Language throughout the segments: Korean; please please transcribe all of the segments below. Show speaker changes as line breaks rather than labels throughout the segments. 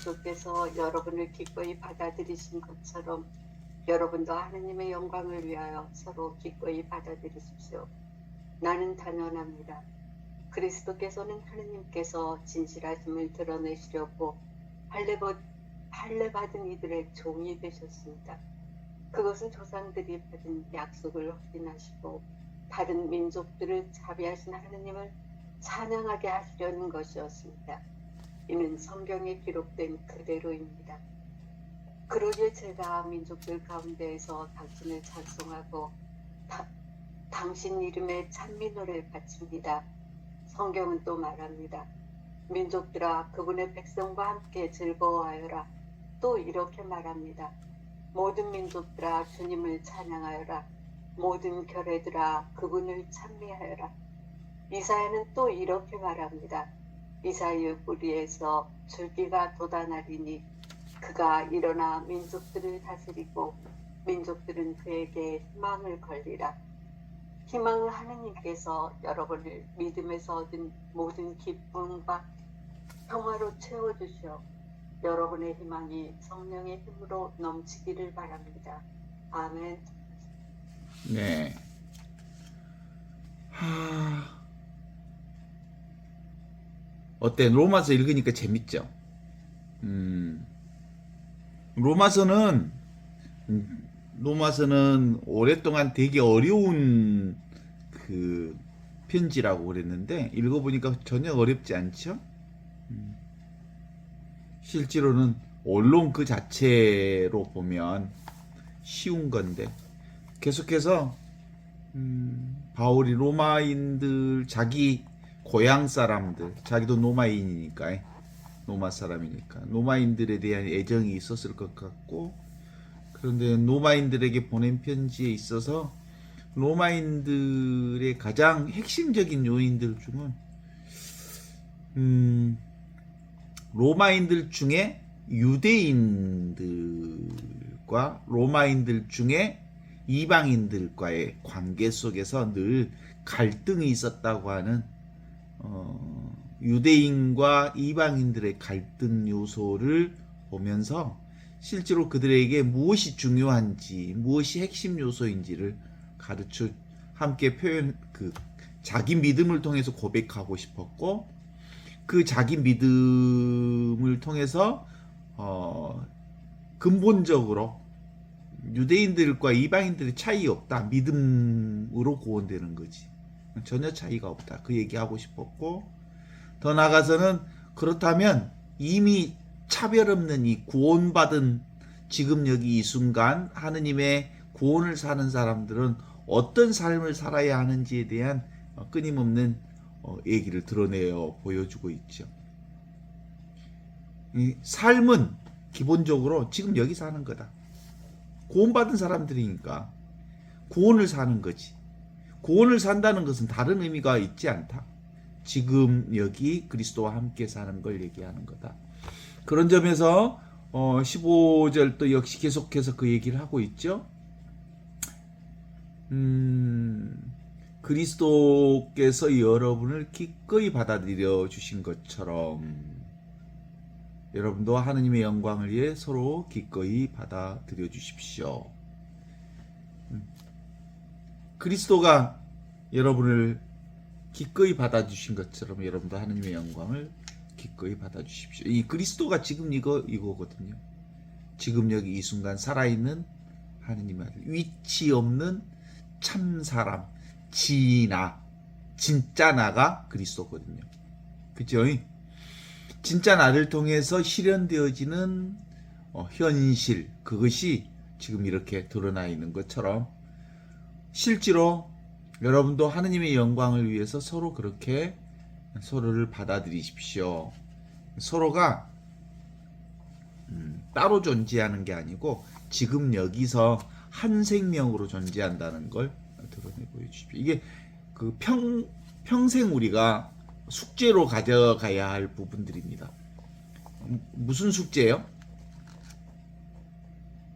그리스도께서 여러분을 기꺼이 받아들이신 것처럼 여러분도 하느님의 영광을 위하여 서로 기꺼이 받아들이십시오. 나는 단언합니다. 그리스도께서는 하느님께서 진실하심을 드러내시려고 할례받은 이들의 종이 되셨습니다. 그것은 조상들이 받은 약속을 확인하시고 다른 민족들을 자비하신 하느님을 찬양하게 하시려는 것이었습니다. 이는 성경에 기록된 그대로입니다. 그러기에 제가 민족들 가운데에서 당신을 찬송하고 당신 이름에 찬미 노래를 바칩니다. 성경은 또 말합니다. 민족들아 그분의 백성과 함께 즐거워하여라. 또 이렇게 말합니다. 모든 민족들아 주님을 찬양하여라. 모든 결회들아 그분을 찬미하여라. 이사야는 또 이렇게 말합니다. 이사야의 뿌리에서 줄기가 돋아나리니 그가 일어나 민족들을 다스리고 민족들은 그에게 희망을 걸리라. 희망은 하느님께서 여러분을 믿음에서 얻은 모든 기쁨과 평화로 채워주시어 여러분의 희망이 성령의 힘으로 넘치기를 바랍니다. 아멘.
네. 어때? 로마서 읽으니까 재밌죠? 로마서는 오랫동안 되게 어려운 그 편지라고 그랬는데 읽어보니까 전혀 어렵지 않죠? 실제로는 언론 그 자체로 보면 쉬운 건데 계속해서 바울이 로마인들 자기 고향 사람들, 자기도 로마인이니까 로마 사람이니까 로마인들에 대한 애정이 있었을 것 같고, 그런데 로마인들에게 보낸 편지에 있어서 로마인들의 가장 핵심적인 요인들 중은 로마인들 중에 유대인들과 로마인들 중에 이방인들과의 관계 속에서 늘 갈등이 있었다고 하는 유대인과 이방인들의 갈등 요소를 보면서 실제로 그들에게 무엇이 중요한지, 무엇이 핵심 요소인지를 가르쳐 함께 자기 믿음을 통해서 고백하고 싶었고, 그 자기 믿음을 통해서 근본적으로 유대인들과 이방인들의 차이 없다. 믿음으로 구원되는 거지. 전혀 차이가 없다. 그 얘기하고 싶었고, 더 나아가서는 그렇다면 이미 차별 없는 이 구원받은 지금 여기 이 순간 하느님의 구원을 사는 사람들은 어떤 삶을 살아야 하는지에 대한 끊임없는 얘기를 드러내어 보여주고 있죠. 이 삶은 기본적으로 지금 여기 사는 거다. 구원받은 사람들이니까 구원을 사는 거지. 구원을 산다는 것은 다른 의미가 있지 않다. 지금 여기 그리스도와 함께 사는 걸 얘기하는 거다. 그런 점에서 15절도 역시 계속해서 그 얘기를 하고 있죠. 그리스도께서 여러분을 기꺼이 받아들여 주신 것처럼 여러분도 하느님의 영광을 위해 서로 기꺼이 받아들여 주십시오. 그리스도가 여러분을 기꺼이 받아주신 것처럼 여러분도 하느님의 영광을 기꺼이 받아주십시오. 이 그리스도가 지금 이거거든요. 지금 여기 이 순간 살아있는 하느님의 아들, 위치 없는 참 사람, 진짜 나가 그리스도거든요. 그죠? 진짜 나를 통해서 실현되어지는 현실, 그것이 지금 이렇게 드러나 있는 것처럼 실제로 여러분도 하느님의 영광을 위해서 서로 그렇게 서로를 받아들이십시오. 서로가 따로 존재하는 게 아니고 지금 여기서 한 생명으로 존재한다는 걸 드러내 보여주십시오. 이게 그 평생 우리가 숙제로 가져가야 할 부분들입니다. 무슨 숙제예요?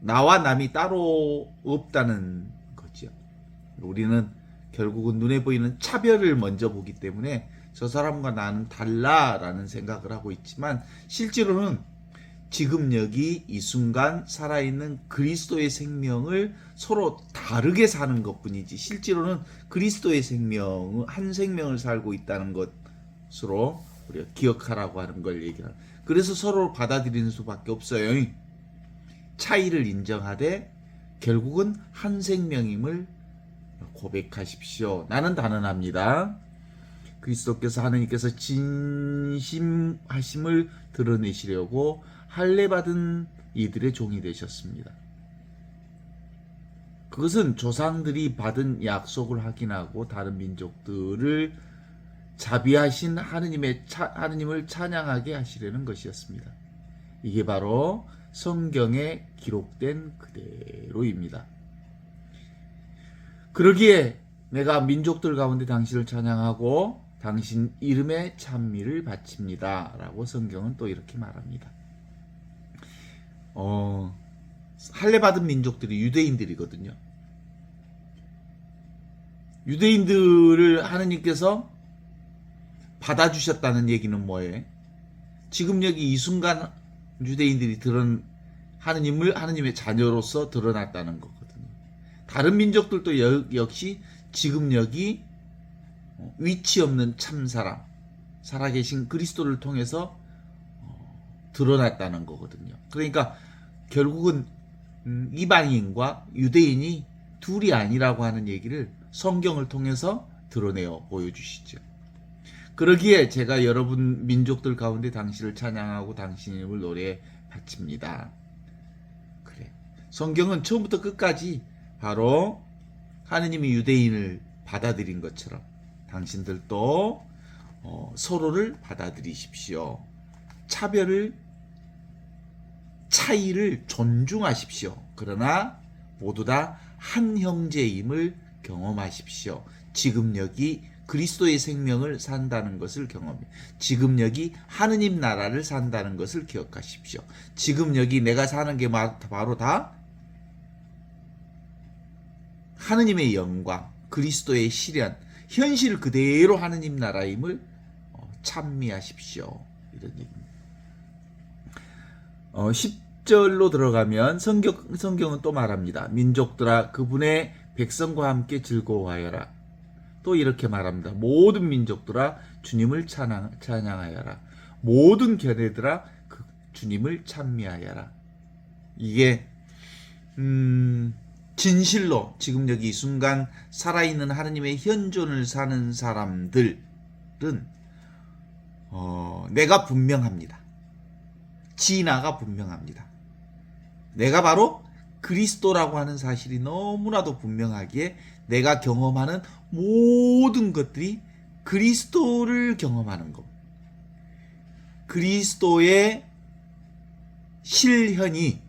나와 남이 따로 없다는 거죠. 우리는 결국은 눈에 보이는 차별을 먼저 보기 때문에 저 사람과 나는 달라라는 생각을 하고 있지만 실제로는 지금 여기 이 순간 살아있는 그리스도의 생명을 서로 다르게 사는 것뿐이지 실제로는 그리스도의 생명, 한 생명을 살고 있다는 것으로 우리가 기억하라고 하는 걸 얘기하는. 그래서 서로 받아들이는 수밖에 없어요. 차이를 인정하되 결국은 한 생명임을 고백하십시오. 나는 단언합니다. 그리스도께서 하나님께서 진심하심을 드러내시려고 할례받은 이들의 종이 되셨습니다. 그것은 조상들이 받은 약속을 확인하고 다른 민족들을 자비하신 하느님을 찬양하게 하시려는 것이었습니다. 이게 바로 성경에 기록된 그대로입니다. 그러기에 내가 민족들 가운데 당신을 찬양하고 당신 이름에 찬미를 바칩니다. 라고 성경은 또 이렇게 말합니다. 할례받은 민족들이 유대인들이거든요. 유대인들을 하느님께서 받아주셨다는 얘기는 뭐예요? 지금 여기 이 순간 유대인들이 하느님의 자녀로서 드러났다는 거거든요. 다른 민족들도 역시 지금 여기 위치 없는 참사람, 살아계신 그리스도를 통해서 드러났다는 거거든요. 그러니까 결국은 이방인과 유대인이 둘이 아니라고 하는 얘기를 성경을 통해서 드러내어 보여주시죠. 그러기에 제가 여러분 민족들 가운데 당신을 찬양하고 당신 이름을 노래에 바칩니다. 그래. 성경은 처음부터 끝까지 바로 하느님이 유대인을 받아들인 것처럼 당신들도 서로를 받아들이십시오. 차이를 존중하십시오. 그러나 모두 다 한 형제임을 경험하십시오. 지금 여기 그리스도의 생명을 산다는 것을 경험해. 지금 여기 하느님 나라를 산다는 것을 기억하십시오. 지금 여기 내가 사는 게 바로 다 하느님의 영광, 그리스도의 실현, 현실 그대로 하느님 나라임을 찬미하십시오. 이런 얘기입니다. 10절로 들어가면 성경은 또 말합니다. 민족들아 그분의 백성과 함께 즐거워하여라. 또 이렇게 말합니다. 모든 민족들아 주님을 찬양하여라. 모든 견해들아 그 주님을 찬미하여라. 이게 진실로 지금 여기 이 순간 살아있는 하느님의 현존을 사는 사람들은 내가 분명합니다. 진화가 분명합니다. 내가 바로 그리스도라고 하는 사실이 너무나도 분명하기에 내가 경험하는 모든 것들이 그리스도를 경험하는 것. 그리스도의 실현이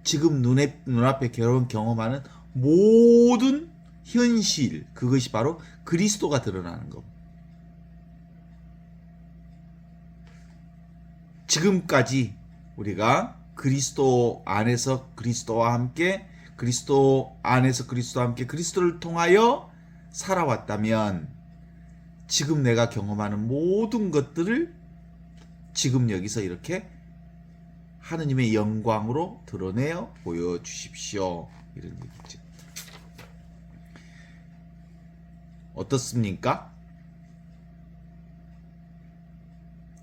지금 눈앞에 경험하는 모든 현실, 그것이 바로 그리스도가 드러나는 것. 지금까지 우리가 그리스도 안에서 그리스도와 함께, 그리스도 안에서 그리스도와 함께 그리스도를 통하여 살아왔다면 지금 내가 경험하는 모든 것들을 지금 여기서 이렇게 하느님의 영광으로 드러내어 보여주십시오. 이런 얘기죠. 어떻습니까?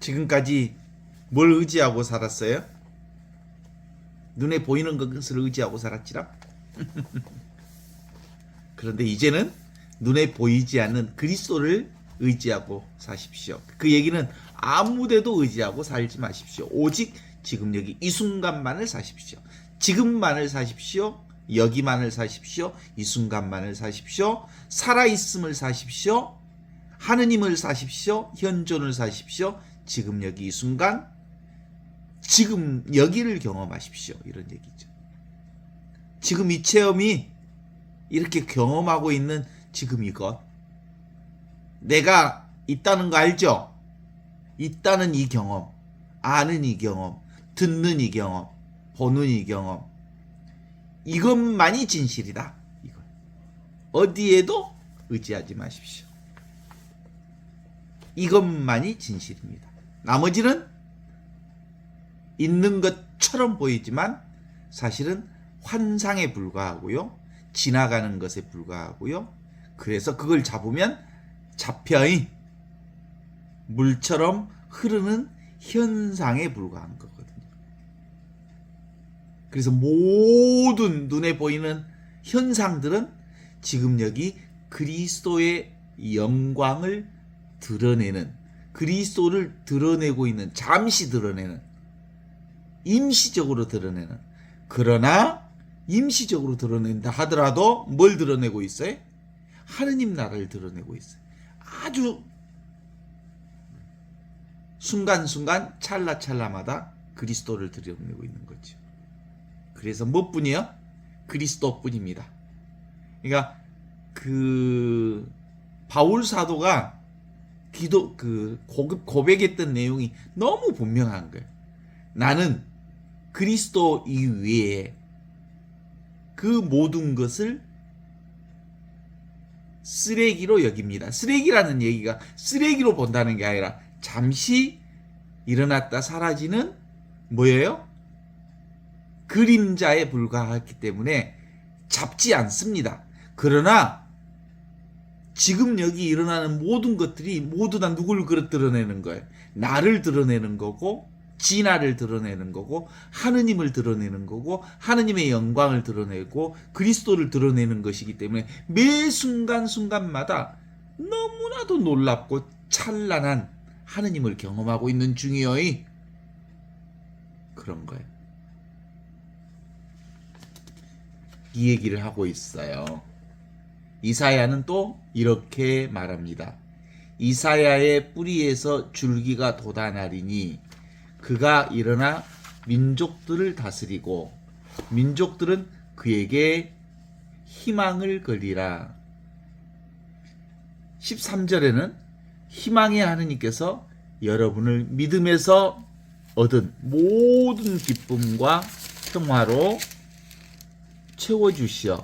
지금까지 뭘 의지하고 살았어요? 눈에 보이는 것을 의지하고 살았지라? 그런데 이제는 눈에 보이지 않는 그리스도를 의지하고 사십시오. 그 얘기는 아무데도 의지하고 살지 마십시오. 오직 지금 여기 이 순간만을 사십시오. 지금만을 사십시오. 여기만을 사십시오. 이 순간만을 사십시오. 살아있음을 사십시오. 하느님을 사십시오. 현존을 사십시오. 지금 여기 이 순간, 지금 여기를 경험하십시오. 이런 얘기죠. 지금 이 체험이 이렇게 경험하고 있는 지금 이것, 내가 있다는 거 알죠? 있다는 이 경험, 아는 이 경험, 듣는 이 경험, 보는 이 경험, 이것만이 진실이다. 이것. 어디에도 의지하지 마십시오. 이것만이 진실입니다. 나머지는 있는 것처럼 보이지만 사실은 환상에 불과하고요. 지나가는 것에 불과하고요. 그래서 그걸 잡으면 잡혀의 물처럼 흐르는 현상에 불과한 거거든요. 그래서 모든 눈에 보이는 현상들은 지금 여기 그리스도의 영광을 드러내는, 그리스도를 드러내고 있는, 잠시 드러내는, 임시적으로 드러내는, 그러나 임시적으로 드러낸다 하더라도 뭘 드러내고 있어요? 하느님 나라를 드러내고 있어요. 아주 순간순간 찰나찰나마다 그리스도를 드러내고 있는 거죠. 그래서 뭐뿐이요? 그리스도뿐입니다. 그러니까 그 바울 사도가 고백했던 내용이 너무 분명한 거예요. 나는 그리스도 이외에 그 모든 것을 쓰레기로 여깁니다. 쓰레기라는 얘기가 쓰레기로 본다는 게 아니라 잠시 일어났다 사라지는 뭐예요? 그림자에 불과하기 때문에 잡지 않습니다. 그러나 지금 여기 일어나는 모든 것들이 모두 다 누굴 드러내는 거예요? 나를 드러내는 거고, 진화를 드러내는 거고, 하느님을 드러내는 거고, 하느님의 영광을 드러내고 그리스도를 드러내는 것이기 때문에 매 순간순간마다 너무나도 놀랍고 찬란한 하느님을 경험하고 있는 중이어의 그런 거예요. 이 얘기를 하고 있어요. 이사야는 또 이렇게 말합니다. 이사야의 뿌리에서 줄기가 돋아나리니 그가 일어나 민족들을 다스리고 민족들은 그에게 희망을 걸리라. 13절에는 희망의 하느님께서 여러분을 믿음에서 얻은 모든 기쁨과 평화로 채워주시어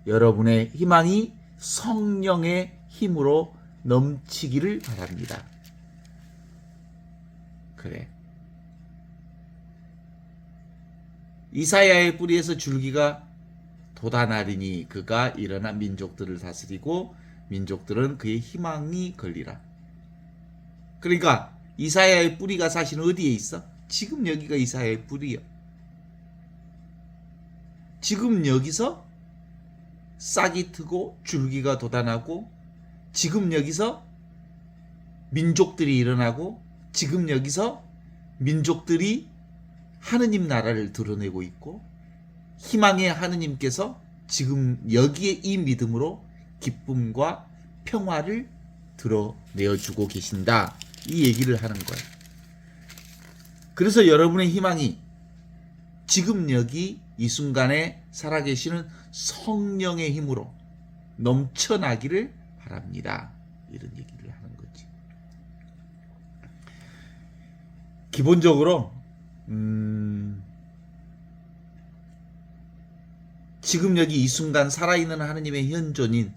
여러분의 희망이 성령의 힘으로 넘치기를 바랍니다. 그래. 이사야의 뿌리에서 줄기가 돋아나리니 그가 일어나 민족들을 다스리고 민족들은 그의 희망이 걸리라. 그러니까 이사야의 뿌리가 사실 어디에 있어? 지금 여기가 이사야의 뿌리요. 지금 여기서 싹이 트고 줄기가 돋아나고 지금 여기서 민족들이 일어나고 지금 여기서 민족들이 하느님 나라를 드러내고 있고 희망의 하느님께서 지금 여기에 이 믿음으로 기쁨과 평화를 드러내어주고 계신다. 이 얘기를 하는 거예요. 그래서 여러분의 희망이 지금 여기 이 순간에 살아계시는 성령의 힘으로 넘쳐나기를 바랍니다. 이런 얘기를 하는 거지. 기본적으로 지금 여기 이 순간 살아있는 하느님의 현존인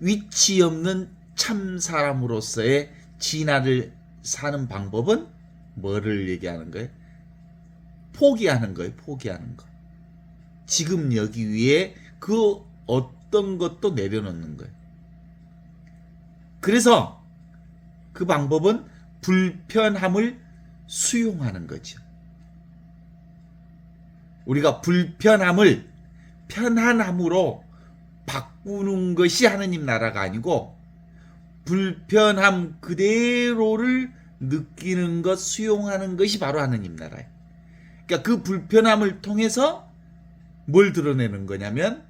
위치 없는 참 사람으로서의 진화를 사는 방법은 뭐를 얘기하는 거예요? 포기하는 거예요. 포기하는 거. 지금 여기 위에 그 어떤 것도 내려놓는 거예요. 그래서 그 방법은 불편함을 수용하는 거죠. 우리가 불편함을 편안함으로 바꾸는 것이 하느님 나라가 아니고 불편함 그대로를 느끼는 것, 수용하는 것이 바로 하느님 나라예요. 그러니까 그 불편함을 통해서 뭘 드러내는 거냐면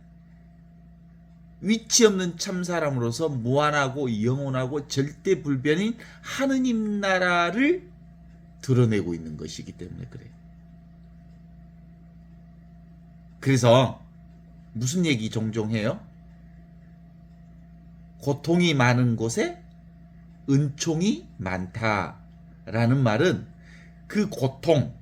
위치 없는 참사람으로서 무한하고 영원하고 절대 불변인 하느님 나라를 드러내고 있는 것이기 때문에 그래요. 그래서 무슨 얘기 종종 해요? 고통이 많은 곳에 은총이 많다라는 말은 그 고통,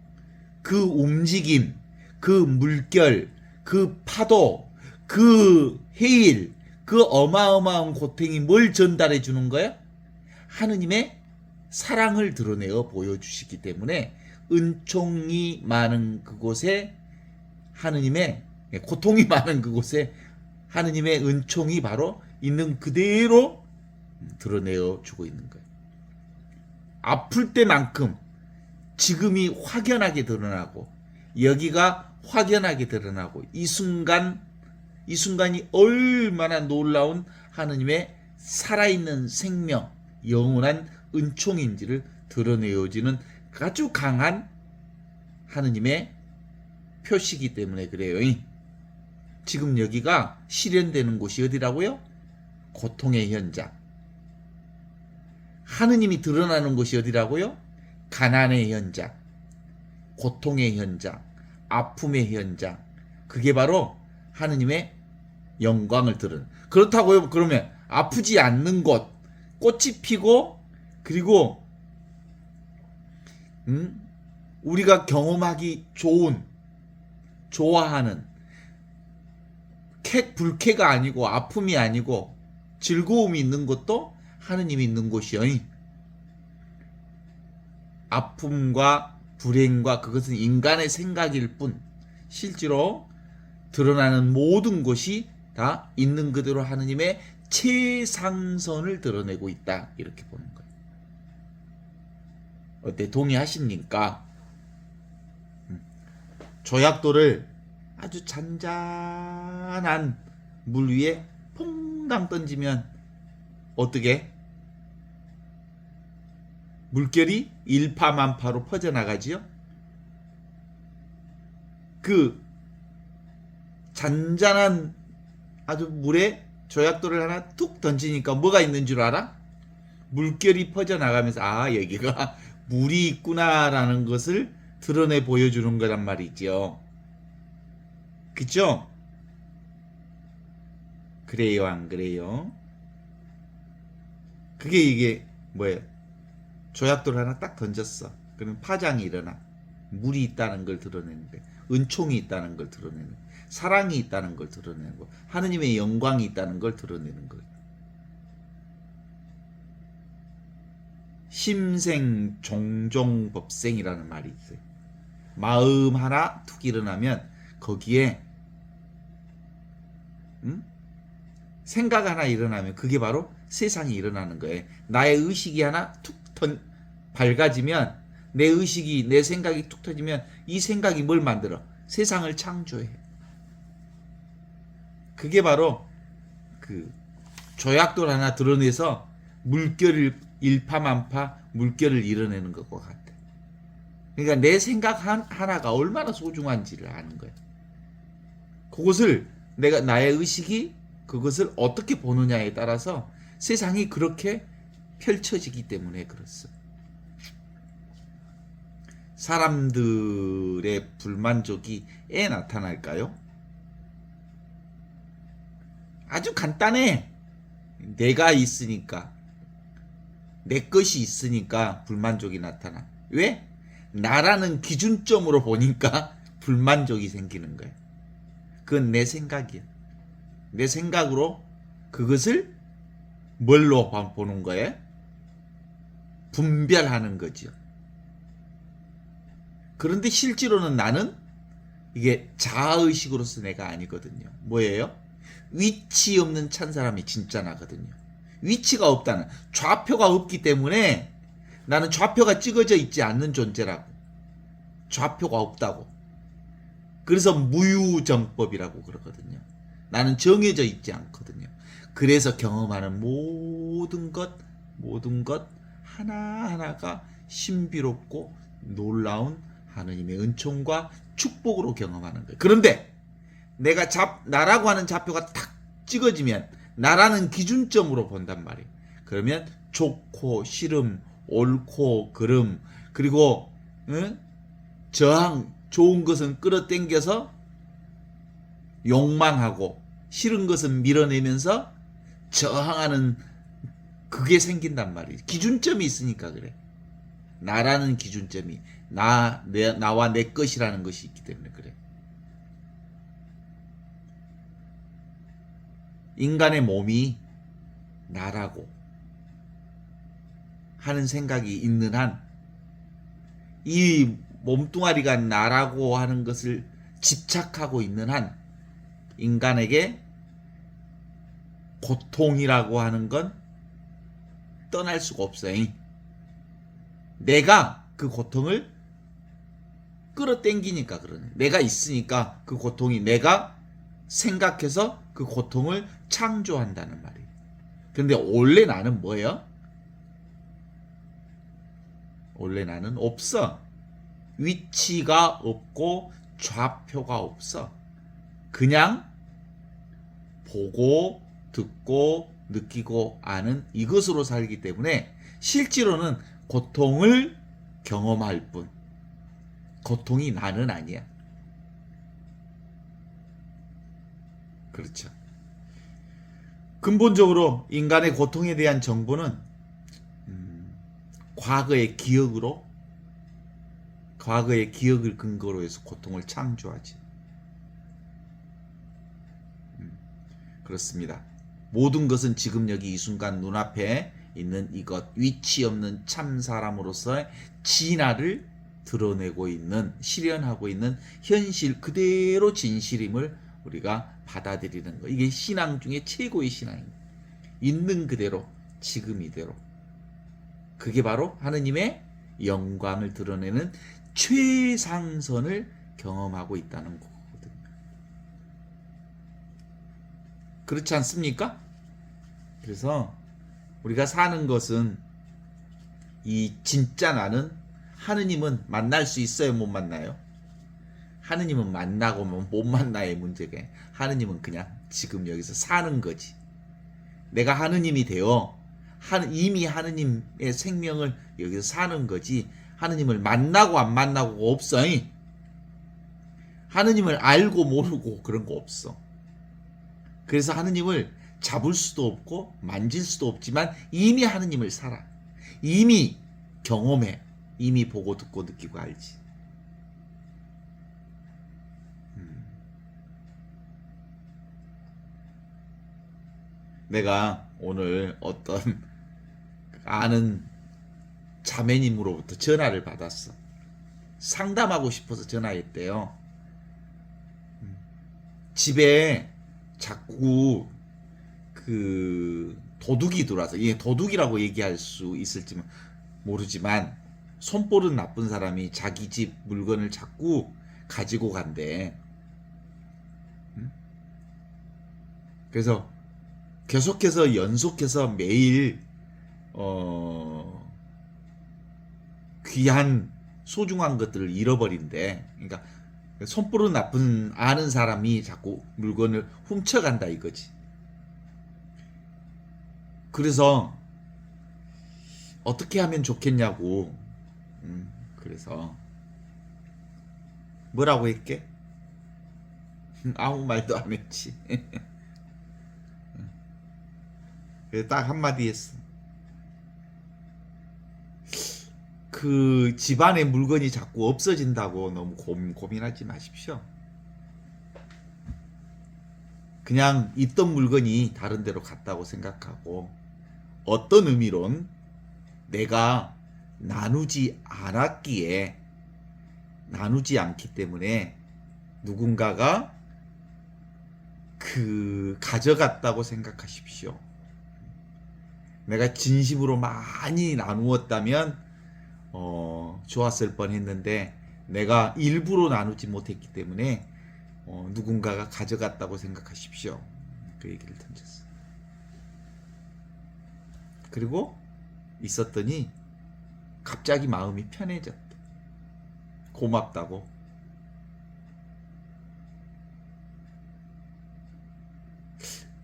그 움직임, 그 물결, 그 파도, 그 해일, 그 어마어마한 고통이 뭘 전달해 주는 거야? 하느님의 사랑을 드러내어 보여주시기 때문에 은총이 많은 그곳에 하느님의 고통이 많은 그곳에 하느님의 은총이 바로 있는 그대로 드러내어 주고 있는 거예요. 아플 때만큼 지금이 확연하게 드러나고 여기가 확연하게 드러나고 이 순간이 얼마나 놀라운 하느님의 살아있는 생명, 영원한 은총인지를 드러내어지는 아주 강한 하느님의 표시이기 때문에 그래요. 지금 여기가 실현되는 곳이 어디라고요? 고통의 현장. 하느님이 드러나는 곳이 어디라고요? 가난의 현장, 고통의 현장, 아픔의 현장. 그게 바로 하느님의 영광을 드러내는. 그렇다고요? 그러면 아프지 않는 곳, 꽃이 피고 그리고 우리가 경험하기 좋은, 좋아하는 불쾌가 아니고 아픔이 아니고 즐거움이 있는 것도 하느님이 있는 곳이요. 아픔과 불행과 그것은 인간의 생각일 뿐 실제로 드러나는 모든 것이 다 있는 그대로 하느님의 최상선을 드러내고 있다. 이렇게 보는 거예요. 어때? 동의하십니까? 조약돌을 아주 잔잔한 물 위에 퐁당 던지면 어떻게? 물결이 일파만파로 퍼져나가지요. 그 잔잔한 아주 물에 조약돌을 하나 툭 던지니까 뭐가 있는 줄 알아? 물결이 퍼져나가면서 아 여기가 물이 있구나라는 것을 드러내 보여주는 거란 말이죠. 그쵸? 그래요 안 그래요? 그게 이게 뭐예요? 조약돌 하나 딱 던졌어. 그러면 파장이 일어나. 물이 있다는 걸 드러내는 거예요. 은총이 있다는 걸 드러내는 거예요. 사랑이 있다는 걸 드러내는 거예요. 하느님의 영광이 있다는 걸 드러내는 거예요. 심생 종종법생이라는 말이 있어요. 마음 하나 툭 일어나면 거기에 생각 하나 일어나면 그게 바로 세상이 일어나는 거예요. 나의 의식이 하나 툭 밝아지면 내 의식이 내 생각이 툭 터지면 이 생각이 뭘 만들어? 세상을 창조해. 그게 바로 그 조약돌 하나 드러내서 물결을 일파만파 물결을 이뤄내는 것과 같아. 그러니까 내 생각 하나가 얼마나 소중한지를 아는 거야. 그것을 내가 나의 의식이 그것을 어떻게 보느냐에 따라서 세상이 그렇게 펼쳐지기 때문에 그렇소. 사람들의 불만족이 에 나타날까요? 아주 간단해. 내가 있으니까, 내 것이 있으니까 불만족이 나타나. 왜? 나라는 기준점으로 보니까 불만족이 생기는 거야. 그건 내 생각이야. 내 생각으로 그것을 뭘로 보는 거예요? 분별하는 거죠. 그런데 실제로는 나는 이게 자아의식으로서 내가 아니거든요. 뭐예요? 위치 없는 찬 사람이 진짜 나거든요. 위치가 없다는, 좌표가 없기 때문에 나는 좌표가 찍어져 있지 않는 존재라고. 좌표가 없다고. 그래서 무유정법이라고 그러거든요. 나는 정해져 있지 않거든요. 그래서 경험하는 모든 것 하나하나가 신비롭고 놀라운 하느님의 은총과 축복으로 경험하는 거예요. 그런데 내가 나라고 하는 좌표가 탁 찍어지면 나라는 기준점으로 본단 말이에요. 그러면 좋고 싫음, 옳고 그름, 그리고 저항, 좋은 것은 끌어당겨서 욕망하고 싫은 것은 밀어내면서 저항하는 그게 생긴단 말이에요. 기준점이 있으니까 그래. 나라는 기준점이 나와 내 것이라는 것이 있기 때문에 그래. 인간의 몸이 나라고 하는 생각이 있는 한 이 몸뚱아리가 나라고 하는 것을 집착하고 있는 한 인간에게 고통이라고 하는 건 떠날 수가 없어요. 내가 그 고통을 끌어당기니까 그러네. 내가 있으니까 그 고통이 내가 생각해서 그 고통을 창조한다는 말이에요. 그런데 원래 나는 뭐예요? 원래 나는 없어. 위치가 없고 좌표가 없어. 그냥 보고 듣고 느끼고 아는 이것으로 살기 때문에 실제로는 고통을 경험할 뿐 고통이 나는 아니야. 그렇죠. 근본적으로 인간의 고통에 대한 정보는 과거의 기억을 근거로 해서 고통을 창조하지. 그렇습니다. 모든 것은 지금 여기 이 순간 눈앞에 있는 이것, 위치 없는 참 사람으로서의 진화를 드러내고 있는, 실현하고 있는 현실 그대로 진실임을 우리가 받아들이는 거. 이게 신앙 중에 최고의 신앙입니다. 있는 그대로, 지금 이대로. 그게 바로 하느님의 영광을 드러내는 최상선을 경험하고 있다는 거거든요. 그렇지 않습니까? 그래서 우리가 사는 것은 이 진짜 나는 하느님은 만날 수 있어요? 못 만나요? 하느님은 만나고 못 만나의 문제가 하느님은 그냥 지금 여기서 사는 거지. 내가 하느님이 되어 이미 하느님의 생명을 여기서 사는 거지 하느님을 만나고 안 만나고가 없어. 하느님을 알고 모르고 그런 거 없어. 그래서 하느님을 잡을 수도 없고 만질 수도 없지만 이미 하느님을 살아. 이미 경험해. 이미 보고 듣고 느끼고 알지. 내가 오늘 어떤 아는 자매님으로부터 전화를 받았어. 상담하고 싶어서 전화했대요. 집에 자꾸 그 도둑이 들어와서, 이게 도둑이라고 얘기할 수 있을지 모르지만 손볼은 나쁜 사람이 자기 집 물건을 자꾸 가지고 간대. 그래서 계속해서 연속해서 매일 귀한 소중한 것들을 잃어버린대. 그러니까 손볼은 나쁜 아는 사람이 자꾸 물건을 훔쳐간다 이거지. 그래서 어떻게 하면 좋겠냐고. 그래서 뭐라고 했게? 아무 말도 안 했지. 그래서 딱 한마디 했어. 그 집안의 물건이 자꾸 없어진다고 너무 고민하지 마십시오. 그냥 있던 물건이 다른 데로 갔다고 생각하고, 어떤 의미론 내가 나누지 않기 때문에 누군가가 가져갔다고 생각하십시오. 내가 진심으로 많이 나누었다면 좋았을 뻔했는데 내가 일부러 나누지 못했기 때문에 누군가가 가져갔다고 생각하십시오. 그 얘기를 던졌어. 그리고 있었더니 갑자기 마음이 편해졌다. 고맙다고.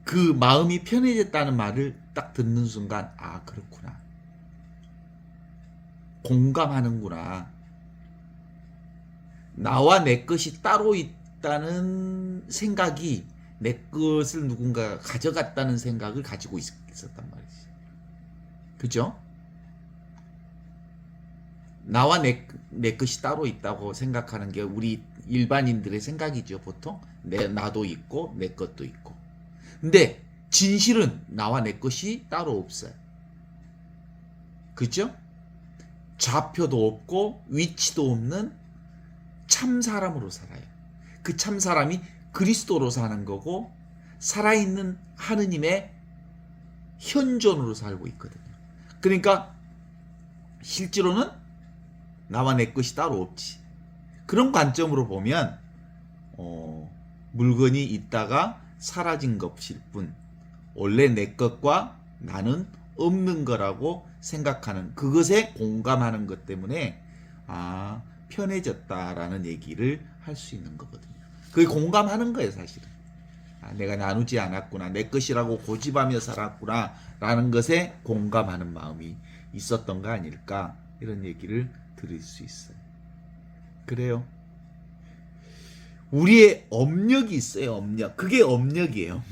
그 마음이 편해졌다는 말을 딱 듣는 순간, 아, 그렇구나. 공감하는구나. 나와 내 것이 따로 있다는 생각이, 내 것을 누군가가 가져갔다는 생각을 가지고 있었단 말이지. 그죠? 나와 내 것이 따로 있다고 생각하는 게 우리 일반인들의 생각이죠, 보통. 나도 있고, 내 것도 있고. 근데 진실은 나와 내 것이 따로 없어요. 그죠? 좌표도 없고 위치도 없는 참 사람으로 살아요. 그 참 사람이 그리스도로 사는 거고 살아있는 하느님의 현존으로 살고 있거든요. 그러니까 실제로는 나와 내 것이 따로 없지. 그런 관점으로 보면 물건이 있다가 사라진 것일 뿐 원래 내 것과 나는 없는 거라고 생각하는 그것에 공감하는 것 때문에 편해졌다라는 얘기를 할 수 있는 거거든요. 그게 공감하는 거예요, 사실은. 내가 나누지 않았구나, 내 것이라고 고집하며 살았구나 라는 것에 공감하는 마음이 있었던 거 아닐까, 이런 얘기를 드릴 수 있어요. 그래요. 우리의 업력이 있어요. 업력. 그게 업력이에요.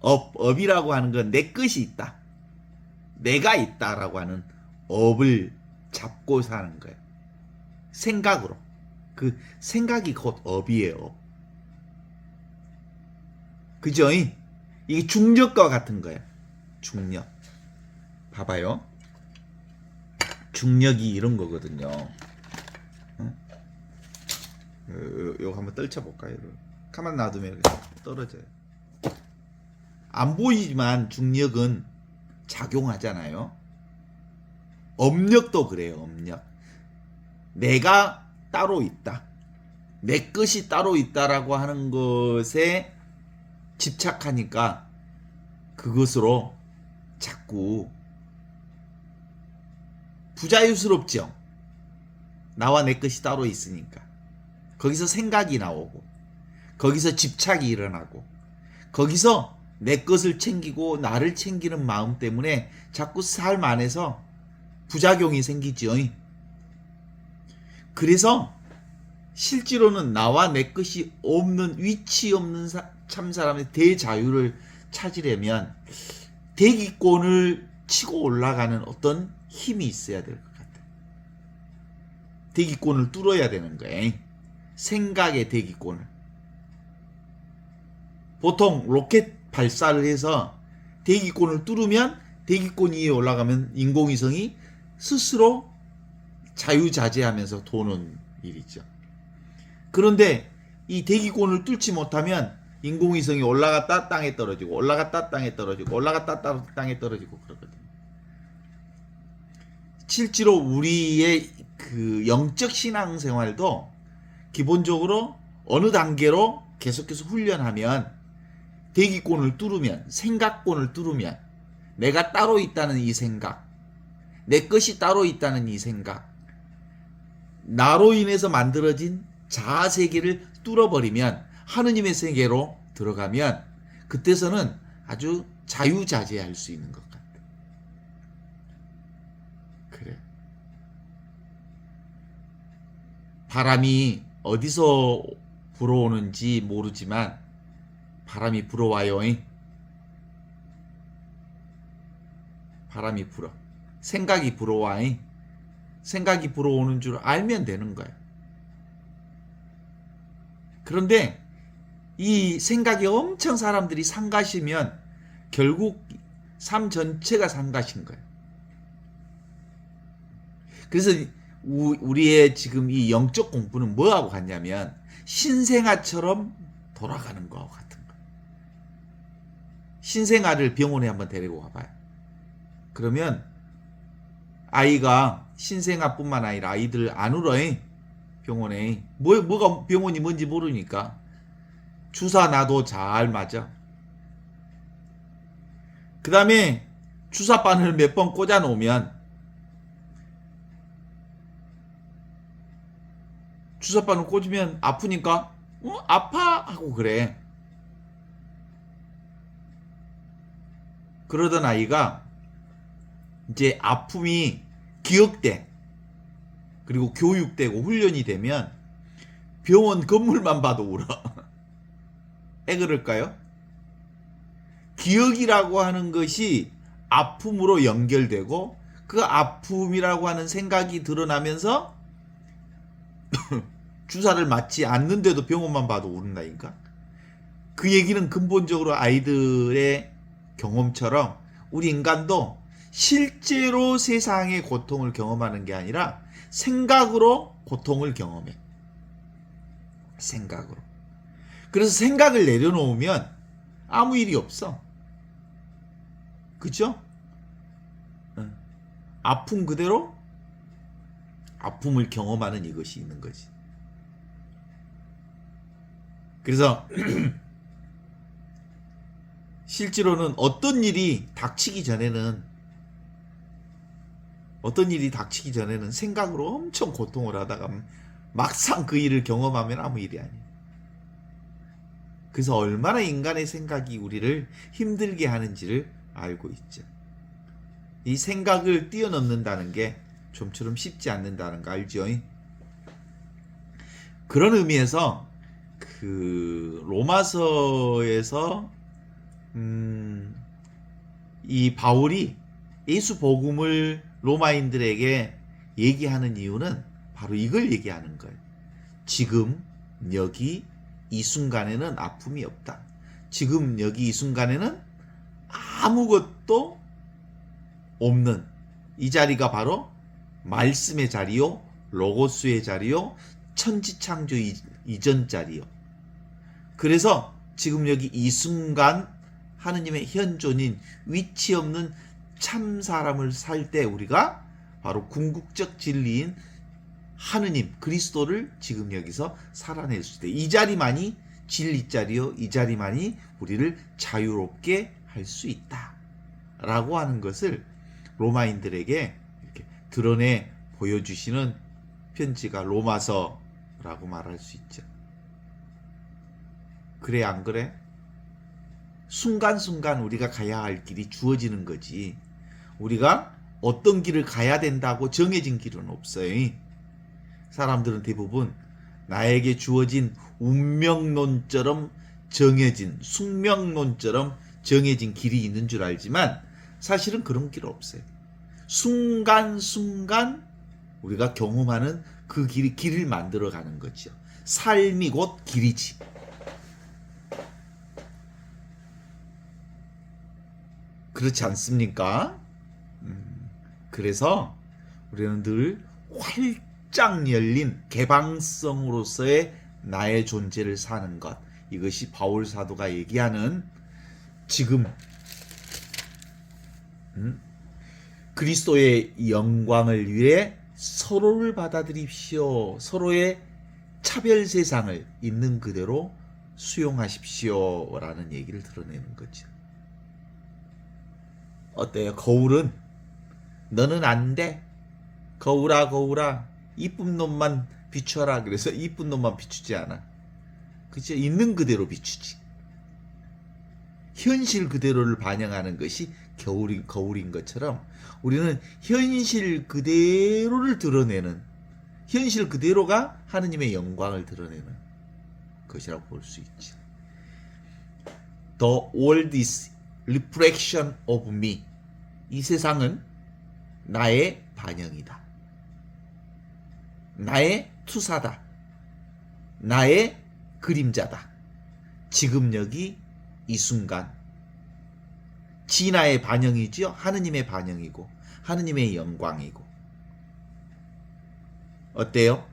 업이라고 하는 건 내 것이 있다, 내가 있다라고 하는 업을 잡고 사는 거예요. 생각으로. 그 생각이 곧 업이에요. 업. 그죠? 이게 중력과 같은 거예요. 중력. 봐봐요. 중력이 이런 거거든요. 요거 한번 떨쳐볼까요? 가만 놔두면 이렇게 떨어져요. 안 보이지만 중력은 작용하잖아요. 업력도 그래요. 업력. 내가 따로 있다, 내 것이 따로 있다라고 하는 것에 집착하니까 그것으로 자꾸 부자유스럽죠. 나와 내 것이 따로 있으니까. 거기서 생각이 나오고, 거기서 집착이 일어나고, 거기서 내 것을 챙기고 나를 챙기는 마음 때문에 자꾸 삶 안에서 부작용이 생기죠. 그래서 실제로는 나와 내 것이 없는, 위치 없는 참 사람의 대자유를 찾으려면 대기권을 치고 올라가는 어떤 힘이 있어야 될 것 같아요. 대기권을 뚫어야 되는 거예요. 생각의 대기권을. 보통 로켓 발사를 해서 대기권을 뚫으면, 대기권 위에 올라가면 인공위성이 스스로 자유자재하면서 도는 일이죠. 그런데 이 대기권을 뚫지 못하면 인공위성이 올라갔다 땅에 떨어지고, 올라갔다 땅에 떨어지고, 올라갔다 땅에 떨어지고 그러거든요. 실제로 우리의 그 영적 신앙생활도 기본적으로 어느 단계로 계속해서 훈련하면, 대기권을 뚫으면, 생각권을 뚫으면, 내가 따로 있다는 이 생각, 내 것이 따로 있다는 이 생각, 나로 인해서 만들어진 자아 세계를 뚫어버리면, 하느님의 세계로 들어가면, 그때서는 아주 자유자재할 수 있는 것 같아요. 그래. 바람이 어디서 불어오는지 모르지만 바람이 불어와요. 바람이 불어. 생각이 불어와. 생각이 불어오는 줄 알면 되는 거예요. 그런데 이 생각이 엄청 사람들이 상가시면 결국 삶 전체가 상가신 거예요. 그래서 우리의 지금 이 영적 공부는 뭐하고 같냐면 신생아처럼 돌아가는 거하고 같은 거예요. 신생아를 병원에 한번 데리고 가봐요. 그러면 아이가, 신생아뿐만 아니라 아이들 안 울어요. 병원에. 뭐가 병원이 뭔지 모르니까. 주사 놔도 잘 맞아. 그 다음에 주사바늘 몇 번 꽂아 놓으면 주사바늘 꽂으면 아프니까 아파 하고 그래. 그러던 아이가 이제 아픔이 기억돼, 그리고 교육되고 훈련이 되면 병원 건물만 봐도 울어. 왜 그럴까요? 기억이라고 하는 것이 아픔으로 연결되고, 그 아픔이라고 하는 생각이 드러나면서 주사를 맞지 않는데도 병원만 봐도 우는다니까. 그 얘기는 근본적으로 아이들의 경험처럼 우리 인간도 실제로 세상의 고통을 경험하는 게 아니라 생각으로 고통을 경험해. 생각으로. 그래서 생각을 내려놓으면 아무 일이 없어. 그죠? 아픔 그대로 아픔을 경험하는 이것이 있는 거지. 그래서 실제로는 어떤 일이 닥치기 전에는 생각으로 엄청 고통을 하다가 막상 그 일을 경험하면 아무 일이 아니에요. 그래서 얼마나 인간의 생각이 우리를 힘들게 하는지를 알고 있죠. 이 생각을 뛰어넘는다는 게 좀처럼 쉽지 않는다는 거 알죠? 그런 의미에서 그 로마서에서 이 바울이 예수 복음을 로마인들에게 얘기하는 이유는 바로 이걸 얘기하는 거예요. 지금 여기 이 순간에는 아픔이 없다. 지금 여기 이 순간에는 아무것도 없는 이 자리가 바로 말씀의 자리요, 로고스의 자리요, 천지창조 이전 자리요. 그래서 지금 여기 이 순간 하느님의 현존인 위치 없는 참 사람을 살 때 우리가 바로 궁극적 진리인 하느님 그리스도를 지금 여기서 살아낼 수 있다. 이 자리만이 진리 자리요, 이 자리만이 우리를 자유롭게 할 수 있다 라고 하는 것을 로마인들에게 이렇게 드러내 보여주시는 편지가 로마서라고 말할 수 있죠. 그래 안 그래? 순간순간 우리가 가야 할 길이 주어지는 거지. 우리가 어떤 길을 가야 된다고 정해진 길은 없어요. 사람들은 대부분 나에게 주어진 운명론처럼 정해진, 숙명론처럼 정해진 길이 있는 줄 알지만 사실은 그런 길 없어요. 순간순간 우리가 경험하는 그 길을 만들어가는 거죠. 삶이 곧 길이지. 그렇지 않습니까? 그래서 우리는 늘 활짝 열린 개방성으로서의 나의 존재를 사는 것. 이것이 바울 사도가 얘기하는 지금 그리스도의 영광을 위해 서로를 받아들입시오. 서로의 차별 세상을 있는 그대로 수용하십시오. 라는 얘기를 드러내는 거죠. 어때요? 거울은 너는 안 돼. 거울아 거울아 이쁜 놈만 비춰라. 그래서 이쁜 놈만 비추지 않아. 그죠? 있는 그대로 비추지. 현실 그대로를 반영하는 것이 거울인 것처럼 우리는 현실 그대로를 드러내는, 현실 그대로가 하느님의 영광을 드러내는 것이라고 볼 수 있죠. The world is reflection of me. 이 세상은 나의 반영이다. 나의 투사다. 나의 그림자다. 지금 여기 이 순간 진화의 반영이지요. 하느님의 반영이고 하느님의 영광이고. 어때요?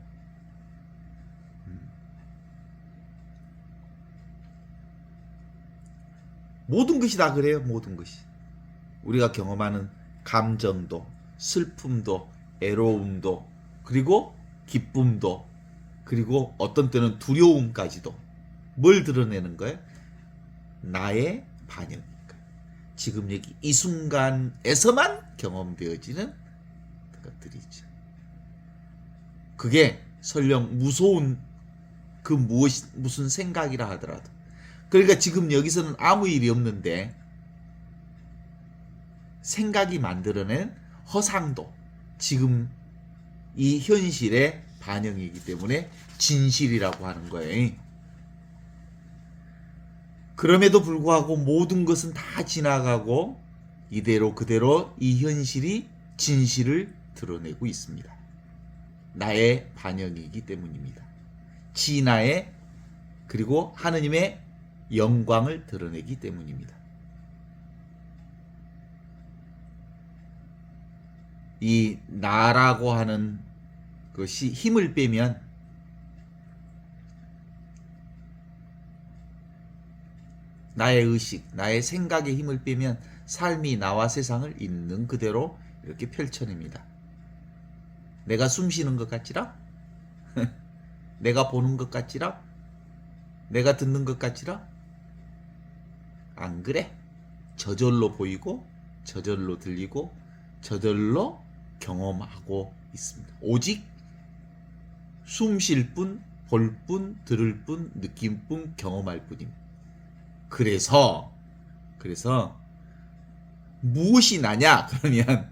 모든 것이 다 그래요. 모든 것이. 우리가 경험하는 감정도, 슬픔도, 애로움도, 그리고 기쁨도, 그리고 어떤 때는 두려움까지도 뭘 드러내는 거예요? 나의 반영인 거예요. 지금 여기 이 순간에서만 경험되어지는 것들이죠. 그게 설령 무서운 그 무슨 생각이라 하더라도, 그러니까 지금 여기서는 아무 일이 없는데 생각이 만들어낸 허상도 지금 이 현실의 반영이기 때문에 진실이라고 하는 거예요. 그럼에도 불구하고 모든 것은 다 지나가고 이대로 그대로 이 현실이 진실을 드러내고 있습니다. 나의 반영이기 때문입니다. 진화의 그리고 하느님의 영광을 드러내기 때문입니다. 이 나라고 하는 그것이 힘을 빼면 나의 의식, 나의 생각의 힘을 빼면 삶이 나와 세상을 있는 그대로 이렇게 펼쳐냅니다. 내가 숨 쉬는 것 같지라? 내가 보는 것 같지라? 내가 듣는 것 같지라? 안 그래. 저절로 보이고 저절로 들리고 저절로 경험하고 있습니다. 오직 숨 쉴 뿐, 볼 뿐, 들을 뿐, 느낄 뿐, 경험할 뿐입니다. 그래서 무엇이 나냐? 그러면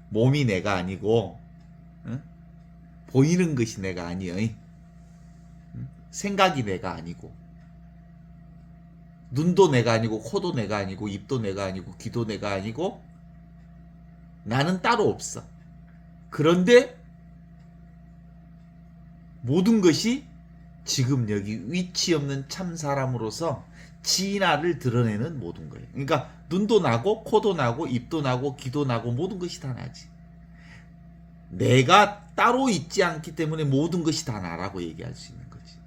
몸이 내가 아니고, 응? 보이는 것이 내가 아니여. 응? 생각이 내가 아니고, 눈도 내가 아니고, 코도 내가 아니고, 입도 내가 아니고, 귀도 내가 아니고, 나는 따로 없어. 그런데 모든 것이 지금 여기 위치 없는 참 사람으로서 진화를 드러내는 모든 거예요. 그러니까 눈도 나고 코도 나고 입도 나고 귀도 나고 모든 것이 다 나지. 내가 따로 있지 않기 때문에 모든 것이 다 나라고 얘기할 수 있는 거지.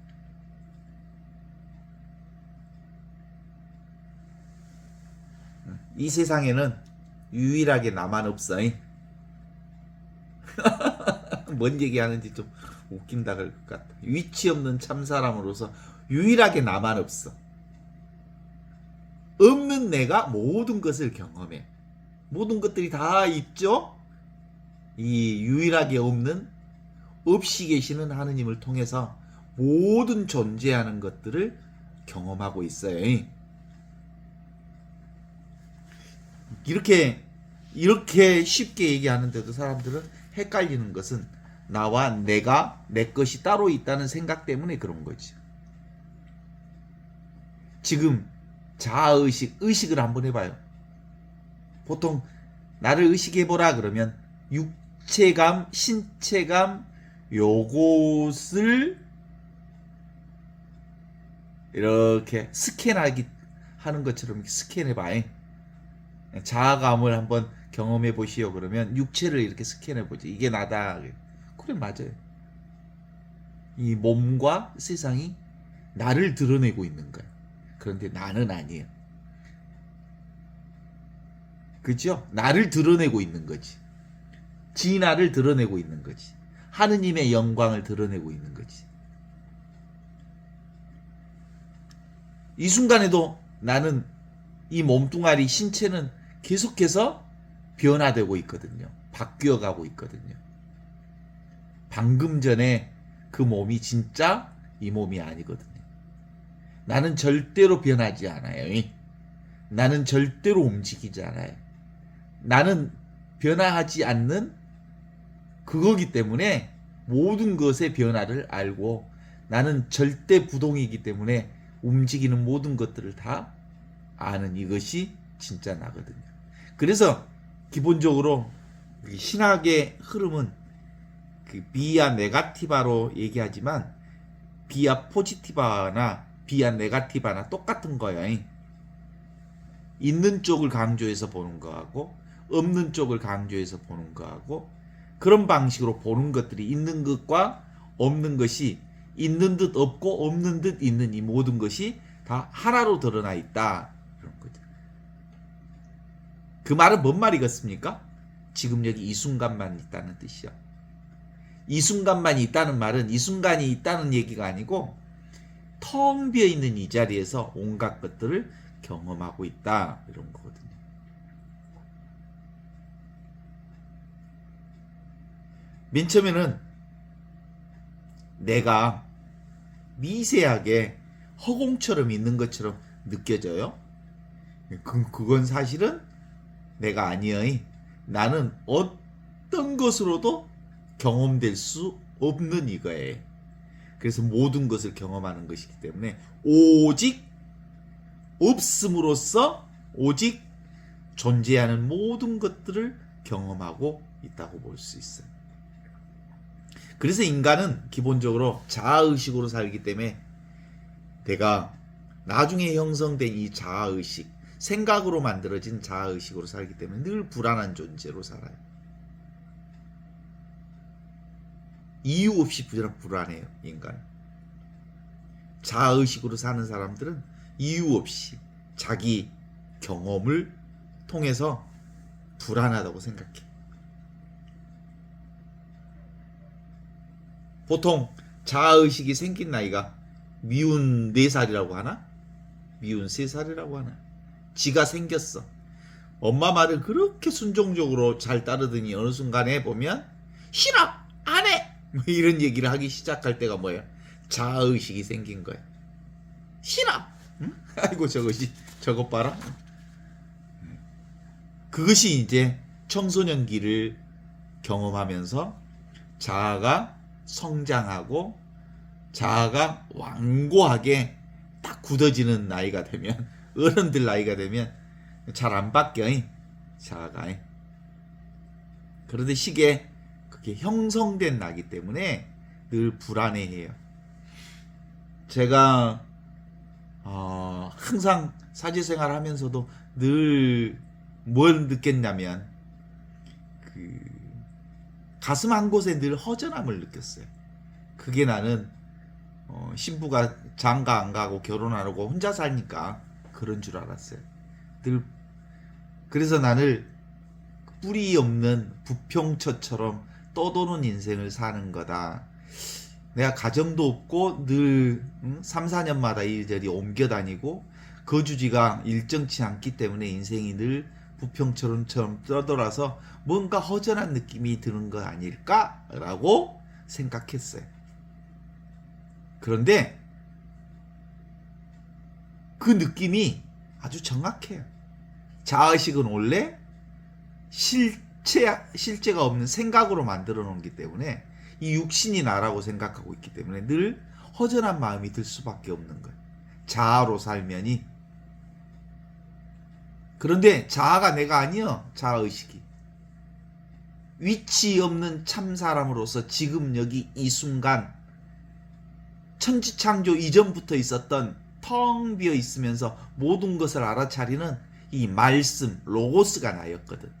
이 세상에는 유일하게 나만 없어. 뭔 얘기하는지 좀 웃긴다 그럴 것 같아. 위치 없는 참사람으로서 유일하게 나만 없어. 없는 내가 모든 것을 경험해. 모든 것들이 다 있죠? 이 유일하게 없는, 없이 계시는 하느님을 통해서 모든 존재하는 것들을 경험하고 있어요. 이렇게 쉽게 얘기하는데도 사람들은 헷갈리는 것은 나와 내가, 내 것이 따로 있다는 생각 때문에 그런 거지. 지금 자아의식, 의식을 한번 해봐요. 보통 나를 의식해보라 그러면 육체감, 신체감, 요것을 이렇게 하는 것처럼 스캔해봐. 자아감을 한번 경험해 보시오 그러면 육체를 이렇게 스캔해 보지. 이게 나다. 그래, 맞아요. 이 몸과 세상이 나를 드러내고 있는 거야. 그런데 나는 아니에요. 그죠? 나를 드러내고 있는 거지. 진화를 드러내고 있는 거지. 하느님의 영광을 드러내고 있는 거지. 이 순간에도 나는, 이 몸뚱아리, 신체는 계속해서 변화되고 있거든요. 바뀌어가고 있거든요. 방금 전에 그 몸이 진짜 이 몸이 아니거든요. 나는 절대로 변하지 않아요. 나는 절대로 움직이지 않아요. 나는 변화하지 않는 그거기 때문에 모든 것의 변화를 알고, 나는 절대 부동이기 때문에 움직이는 모든 것들을 다 아는 이것이 진짜 나거든요. 그래서 기본적으로 신학의 흐름은 그 비아 네가티바로 얘기하지만 비아 포지티바나 비아 네가티바나 똑같은 거예요. 있는 쪽을 강조해서 보는 거하고 없는 쪽을 강조해서 보는 거하고, 그런 방식으로 보는 것들이 있는 것과 없는 것이, 있는 듯 없고 없는 듯 있는 이 모든 것이 다 하나로 드러나 있다. 그런 거죠. 그 말은 뭔 말이겠습니까? 지금 여기 이 순간만 있다는 뜻이요. 이 순간만 있다는 말은 이 순간이 있다는 얘기가 아니고 텅 비어 있는 이 자리에서 온갖 것들을 경험하고 있다, 이런 거거든요. 맨 처음에는 내가 미세하게 허공처럼 있는 것처럼 느껴져요. 그건 사실은 내가 아니에요. 나는 어떤 것으로도 경험될 수 없는 이거예요. 그래서 모든 것을 경험하는 것이기 때문에 오직 없음으로써 오직 존재하는 모든 것들을 경험하고 있다고 볼 수 있어요. 그래서 인간은 기본적으로 자아의식으로 살기 때문에 내가 나중에 형성된 이 자아의식, 생각으로 만들어진 자아의식으로 살기 때문에 늘 불안한 존재로 살아요. 이유 없이 불안해요, 인간. 자아의식으로 사는 사람들은 이유 없이 자기 경험을 통해서 불안하다고 생각해. 보통 자아의식이 생긴 나이가 미운 4살이라고 하나? 미운 3살이라고 하나? 지가 생겼어. 엄마 말을 그렇게 순종적으로 잘 따르더니 어느 순간에 보면 싫어! 안 해! 뭐 이런 얘기를 하기 시작할 때가 뭐예요? 자아의식이 생긴 거야. 싫어! 응? 아이고 저것 봐라. 그것이 이제 청소년기를 경험하면서 자아가 성장하고 자아가 완고하게 딱 굳어지는 나이가 되면, 어른들 나이가 되면 잘 안 바뀌어, 자아가. 그런데 시기에 그게 형성된 나기 때문에 늘 불안해해요. 제가 항상 사제생활 하면서도 늘 뭘 느꼈냐면 그 가슴 한 곳에 늘 허전함을 느꼈어요. 그게 나는 신부가 장가 안 가고 결혼 안 하고 혼자 사니까 그런 줄 알았어요. 늘 그래서 나를 뿌리 없는 부평초처럼 떠도는 인생을 사는 거다. 내가 가정도 없고 늘 3, 4년마다 이리저리 옮겨 다니고 거주지가 일정치 않기 때문에 인생이 늘 부평처럼 떠돌아서 뭔가 허전한 느낌이 드는 거 아닐까라고 생각했어요. 그런데 그 느낌이 아주 정확해요. 자아의식은 원래 실제가 없는 생각으로 만들어 놓기 때문에 이 육신이 나라고 생각하고 있기 때문에 늘 허전한 마음이 들 수밖에 없는 거예요. 자아로 살면이. 그런데 자아가 내가 아니여. 자아의식이 위치 없는 참사람으로서 지금 여기 이 순간 천지창조 이전부터 있었던 텅 비어 있으면서 모든 것을 알아차리는 이 말씀 로고스가 나였거든.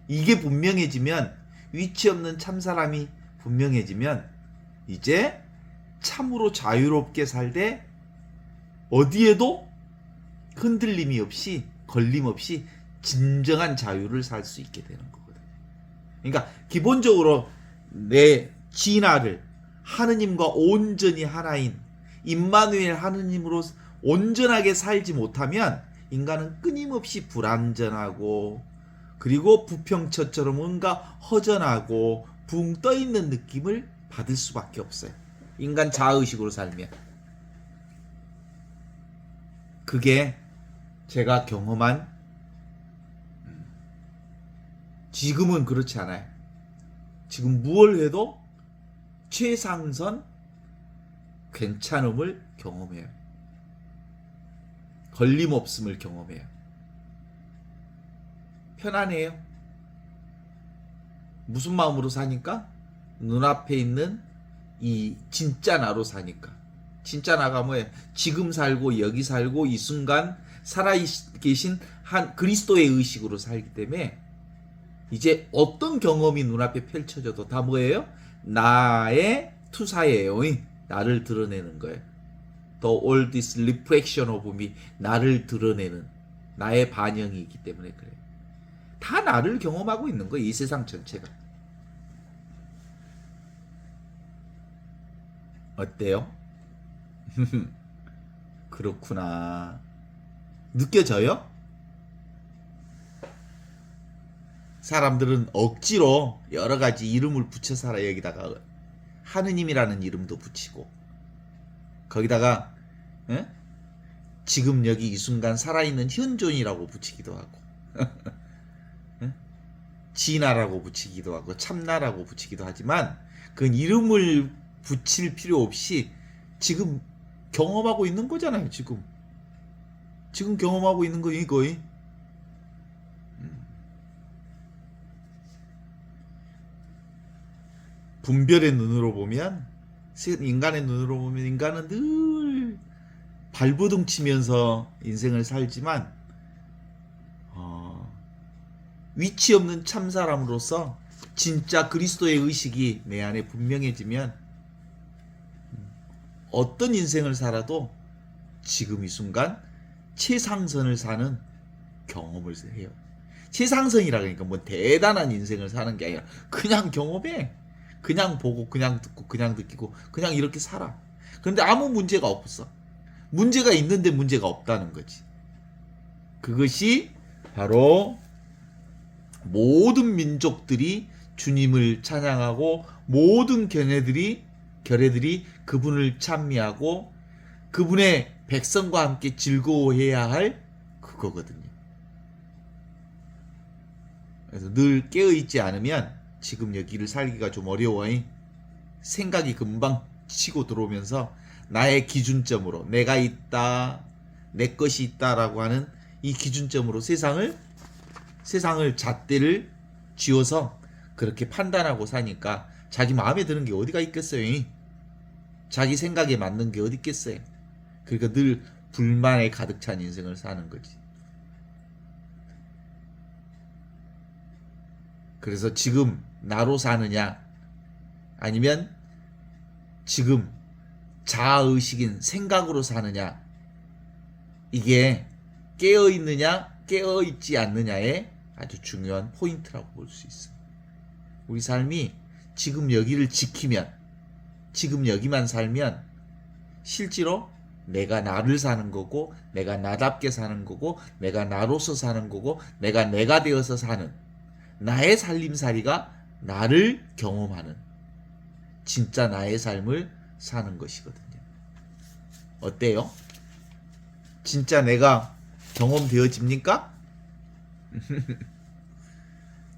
이게 분명해지면, 위치 없는 참사람이 분명해지면 이제 참으로 자유롭게 살되 어디에도 흔들림이 없이 걸림없이 진정한 자유를 살 수 있게 되는 거거든. 그러니까 기본적으로 내 진화를 하느님과 온전히 하나인 임마누엘 하느님으로 온전하게 살지 못하면 인간은 끊임없이 불완전하고 그리고 부평처처럼 뭔가 허전하고 붕 떠있는 느낌을 받을 수밖에 없어요. 인간 자아의식으로 살면. 그게 제가 경험한, 지금은 그렇지 않아요. 지금 무얼 해도 최상선 괜찮음을 경험해요. 걸림없음을 경험해요. 편안해요. 무슨 마음으로 사니까? 눈앞에 있는 이 진짜 나로 사니까. 진짜 나가 뭐예요? 지금 살고 여기 살고 이 순간 살아계신 한 그리스도의 의식으로 살기 때문에 이제 어떤 경험이 눈앞에 펼쳐져도 다 뭐예요? 나의 투사예요. 나를 드러내는 거예요. The all this reflection of me, 나를 드러내는 나의 반영이기 때문에 그래요. 다 나를 경험하고 있는 거예요. 이 세상 전체가. 어때요? 그렇구나. 느껴져요? 사람들은 억지로 여러 가지 이름을 붙여 살아. 여기다가 하느님이라는 이름도 붙이고 거기다가 지금 여기 이 순간 살아있는 현존이라고 붙이기도 하고 진화라고 붙이기도 하고 참나라고 붙이기도 하지만 그건 이름을 붙일 필요 없이 지금 경험하고 있는 거잖아요. 지금 경험하고 있는 거 이거이. 분별의 눈으로 보면, 인간의 눈으로 보면 인간은 늘 발버둥 치면서 인생을 살지만 위치 없는 참사람으로서 진짜 그리스도의 의식이 내 안에 분명해지면 어떤 인생을 살아도 지금 이 순간 최상선을 사는 경험을 해요. 최상선이라 그러니까 뭐 대단한 인생을 사는 게 아니라 그냥 경험해. 그냥 보고 그냥 듣고 그냥 느끼고 그냥 이렇게 살아. 그런데 아무 문제가 없어. 문제가 있는데 문제가 없다는 거지. 그것이 바로 모든 민족들이 주님을 찬양하고 모든 결례들이 그분을 찬미하고 그분의 백성과 함께 즐거워해야 할 그거거든요. 그래서 늘 깨어있지 않으면 지금 여기를 살기가 좀 어려워요. 생각이 금방 치고 들어오면서 나의 기준점으로 내가 있다, 내 것이 있다라고 하는 이 기준점으로 세상을 잣대를 쥐어서 그렇게 판단하고 사니까 자기 마음에 드는 게 어디가 있겠어요? 자기 생각에 맞는 게 어디 있겠어요? 그러니까 늘 불만에 가득 찬 인생을 사는 거지. 그래서 지금 나로 사느냐 아니면 지금 자아의식인 생각으로 사느냐, 이게 깨어있느냐 깨어있지 않느냐의 아주 중요한 포인트라고 볼 수 있어요. 우리 삶이 지금 여기를 지키면, 지금 여기만 살면 실제로 내가 나를 사는 거고, 내가 나답게 사는 거고, 내가 나로서 사는 거고, 내가 되어서 사는 나의 살림살이가 나를 경험하는 진짜 나의 삶을 사는 것이거든요. 어때요? 진짜 내가 경험되어집니까?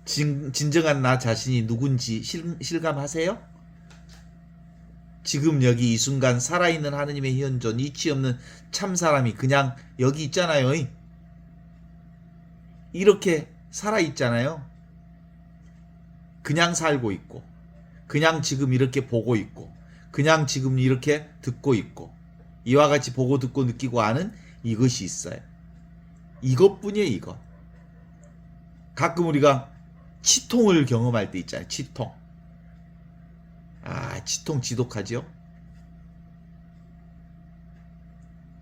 진정한 나 자신이 누군지 실감하세요? 지금 여기 이 순간 살아있는 하느님의 현존, 이치 없는 참사람이 그냥 여기 있잖아요. 이렇게 살아있잖아요. 그냥 살고 있고, 그냥 지금 이렇게 보고 있고, 그냥 지금 이렇게 듣고 있고, 이와 같이 보고 듣고 느끼고 아는 이것이 있어요. 이것뿐이에요. 이것. 가끔 우리가 치통을 경험할 때 있잖아요. 치통. 치통 지독하죠?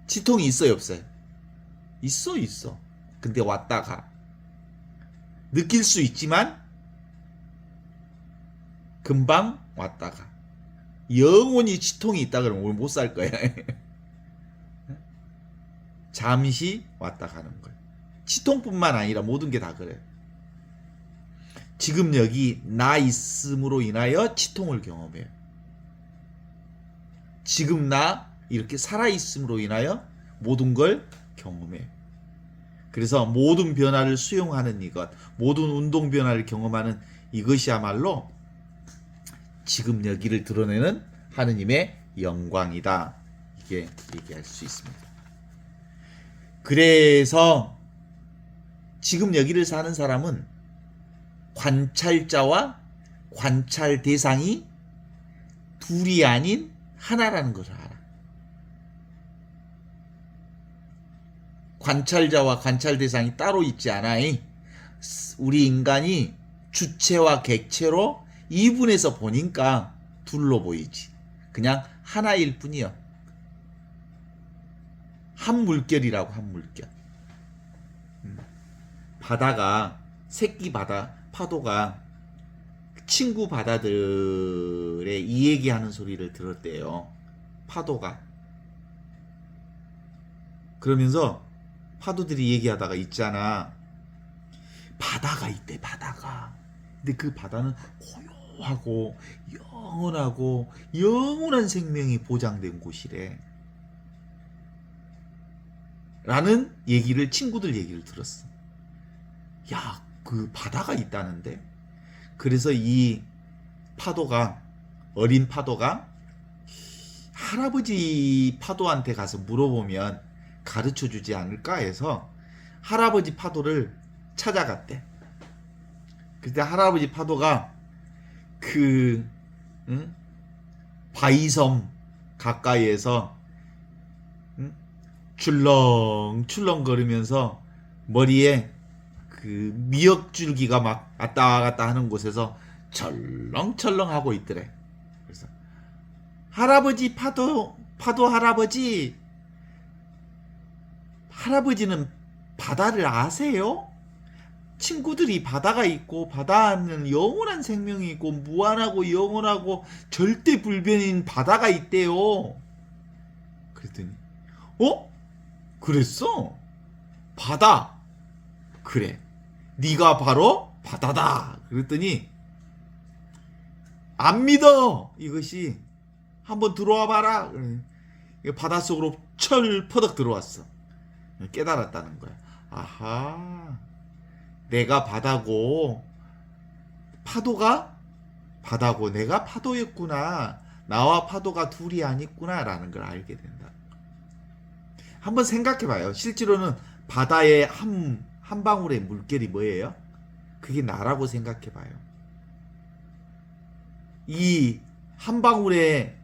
치통이 있어요, 없어요? 있어. 근데 왔다 가. 느낄 수 있지만 금방 왔다 가. 영원히 치통이 있다 그러면 오늘 못 살 거야. 잠시 왔다 가는 거예요. 치통뿐만 아니라 모든 게 다 그래요. 지금 여기 나 있음으로 인하여 치통을 경험해요. 지금 나 이렇게 살아있음으로 인하여 모든 걸 경험해요. 그래서 모든 변화를 수용하는 이것, 모든 운동 변화를 경험하는 이것이야말로 지금 여기를 드러내는 하느님의 영광이다. 이게 얘기할 수 있습니다. 그래서 지금 여기를 사는 사람은 관찰자와 관찰 대상이 둘이 아닌 하나라는 것을 알아. 관찰자와 관찰 대상이 따로 있지 않아. 우리 인간이 주체와 객체로 이분에서 보니까 둘로 보이지. 그냥 하나일 뿐이요. 한 물결이라고, 한 물결. 바다가, 새끼 바다, 파도가 친구 바다들의 이 얘기하는 소리를 들었대요. 파도가. 그러면서 파도들이 얘기하다가 있잖아. 바다가 있대, 바다가. 근데 그 바다는 고요하고 영원하고 영원한 생명이 보장된 곳이래. 라는 얘기를, 친구들 얘기를 들었어. 야, 그 바다가 있다는데? 그래서 이 파도가, 어린 파도가 할아버지 파도한테 가서 물어보면 가르쳐 주지 않을까 해서 할아버지 파도를 찾아갔대. 그때 할아버지 파도가 바위섬 가까이에서 출렁출렁 거리면서 머리에 그 미역줄기가 막 왔다 갔다 하는 곳에서 철렁철렁 하고 있더래. 그래서 할아버지 파도 할아버지, 할아버지는 바다를 아세요? 친구들이 바다가 있고 바다는 영원한 생명이 있고 무한하고 영원하고 절대 불변인 바다가 있대요. 그랬더니 그랬어? 바다. 그래. 네가 바로 바다다. 그랬더니 안 믿어. 이것이 한번 들어와 봐라. 바닷속으로 철퍼덕 들어왔어. 깨달았다는 거야. 아하. 내가 바다고 파도가 바다고 내가 파도였구나. 나와 파도가 둘이 아니구나 라는 걸 알게 된다. 한번 생각해 봐요. 실제로는 바다의 한 방울의 물결이 뭐예요? 그게 나라고 생각해 봐요. 이 한 방울의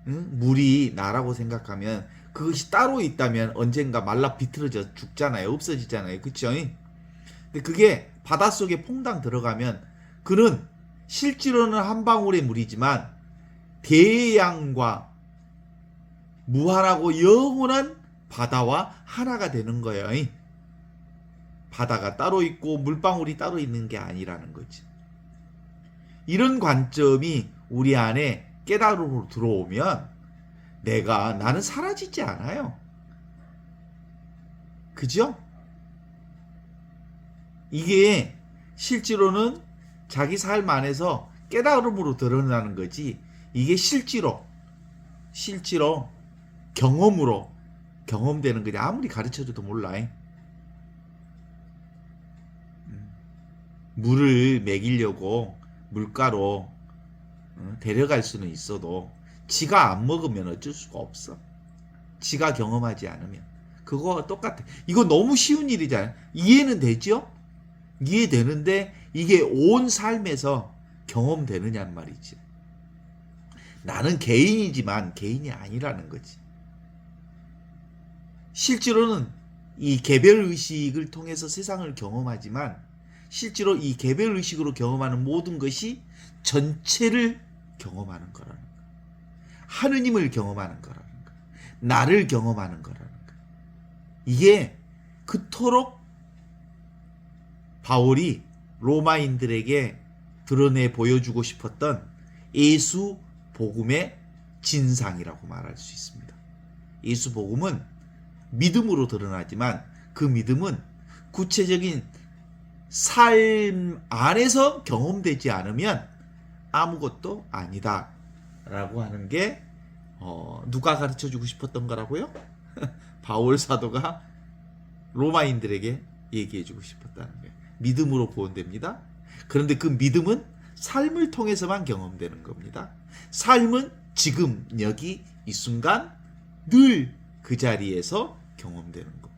물이 나라고 생각하면 그것이 따로 있다면 언젠가 말라 비틀어져 죽잖아요. 없어지잖아요. 그쵸? 근데 그게 바닷속에 퐁당 들어가면 그는 실제로는 한 방울의 물이지만 대양과 무한하고 영원한 바다와 하나가 되는 거예요. 바다가 따로 있고 물방울이 따로 있는 게 아니라는 거지. 이런 관점이 우리 안에 깨달음으로 들어오면 나는 사라지지 않아요. 그죠? 이게 실제로는 자기 삶 안에서 깨달음으로 드러나는 거지. 이게 실제로 경험으로 경험되는 거지. 아무리 가르쳐줘도 몰라. 물을 먹이려고 물가로 데려갈 수는 있어도 지가 안 먹으면 어쩔 수가 없어. 지가 경험하지 않으면. 그거 똑같아. 이거 너무 쉬운 일이잖아요. 이해는 되죠? 이해되는데 이게 온 삶에서 경험되느냐는 말이지. 나는 개인이지만 개인이 아니라는 거지. 실제로는 이 개별의식을 통해서 세상을 경험하지만 실제로 이 개별의식으로 경험하는 모든 것이 전체를 경험하는 거라는 거야. 하느님을 경험하는 거라는 거야. 나를 경험하는 거라는 거야. 이게 그토록 바울이 로마인들에게 드러내 보여주고 싶었던 예수 복음의 진상이라고 말할 수 있습니다. 예수 복음은 믿음으로 드러나지만 그 믿음은 구체적인 삶 안에서 경험되지 않으면 아무것도 아니다 라고 하는 게 누가 가르쳐주고 싶었던 거라고요? 바울 사도가 로마인들에게 얘기해주고 싶었다는 거예요. 믿음으로 구원됩니다. 그런데 그 믿음은 삶을 통해서만 경험되는 겁니다. 삶은 지금 여기 이 순간 늘 그 자리에서 경험되는 겁니다.